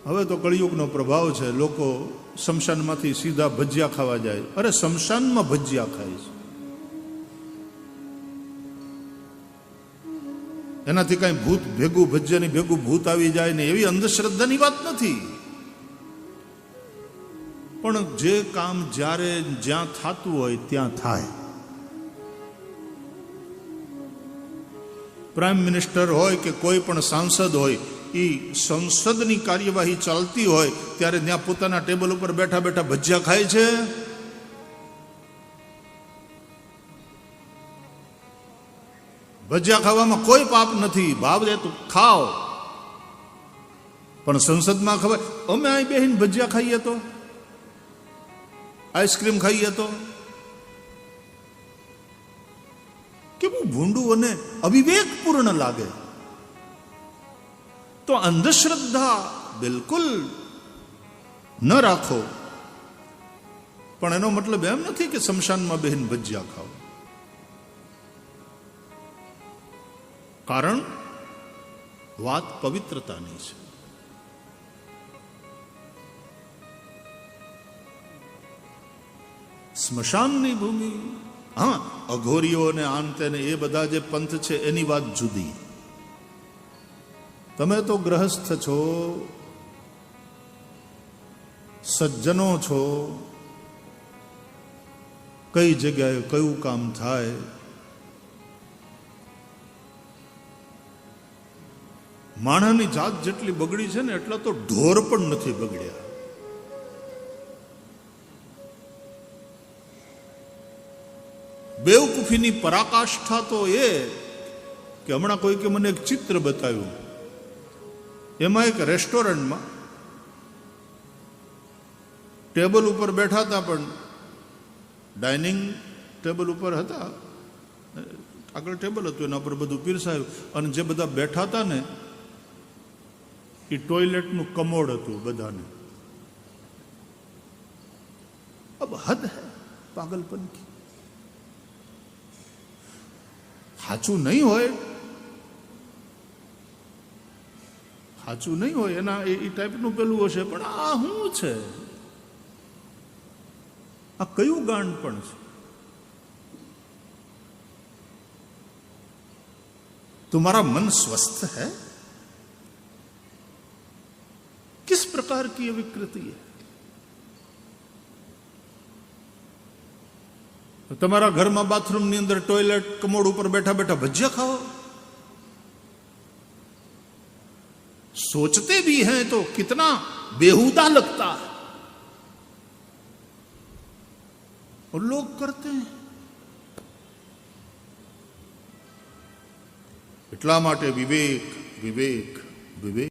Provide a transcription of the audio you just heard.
હવે તો કળિયુગનો પ્રભાવ છે, લોકો શમશાનમાંથી સીધા ભજીયા ખાવા જાય. અરે શમશાનમાં ભજીયા ખાય છે, એનાથી કઈ ભૂત ભેગું ભજીયાની ભેગું ભૂત આવી જાય ને એવી અંધશ્રદ્ધાની વાત નથી. પણ જે કામ જ્યારે જ્યાં થતું હોય ત્યાં થાય. પ્રાઇમ મિનિસ્ટર હોય કે કોઈ પણ સાંસદ હોય, એ સંસદની કાર્યવાહી ચાલતી હોય ત્યારે ત્યાં પોતાના ટેબલ ઉપર બેઠા બેઠા ભજીયા ખાય છે. ભજીયા ખાવામાં કોઈ પાપ નથી, ભાવ દે તો ખાઓ, પણ સંસદમાં ખબર અમે અહીં બેહીને ભજીયા ખાઈએ તો, આઈસ્ક્રીમ ખાઈએ તો, કેવું ભૂંડું અને અવિવેકપૂર્ણ લાગે. તો અંધશ્રદ્ધા બિલકુલ ન રાખો, પણ એનો મતલબ એમ નથી કે શમશાનમાં બેહીને ભજીયા ખાઓ. કારણ વાત પવિત્રતાની છે. સ્મશાનની ભૂમિ, હા, અઘોરીઓ અને આંતે ને એ બધા જે પંથ છે એની વાત જુદી. તમે તો ગ્રહસ્થ છો, સજ્જનો છો, કઈ જગ્યાએ કયું કામ થાય માણસની જાત જેટલી બગડી છે ને એટલા તો ઢોર પણ નથી બગડ્યા. બેવકૂફીની પરાકાષ્ઠા તો એ કે હમણાં કોઈ કે મને એક ચિત્ર બતાવ્યું, એમાં એક રેસ્ટોરન્ટમાં ટેબલ ઉપર બેઠા હતા, પણ ડાઇનિંગ ટેબલ ઉપર હતા, આગળ ટેબલ હતું, એના પર બધું પીરસાયું, અને જે બધા બેઠા હતા ને એ ટોયલેટનું કમોડ હતું બધાને. અબ હદ હૈ પાગલપન કી. સાચું નહીં હોય, સાચું નહીં હોય એના એ ટાઈપનું પેલું હશે, પણ આ શું છે, આ કયું ગાંડ પણ છે. तुम्हारा मन स्वस्थ है? किस प्रकार की ये विकृति है? તમારા ઘરમાં બાથરૂમની અંદર ટોયલેટ કમોડ ઉપર બેઠા બેઠા ભજીયા ખાઓ. सोचते भी हैं तो कितना बेहुदा लगता है, और लोग करते हैं. એટલા માટે વિવેક વિવેક વિવેક.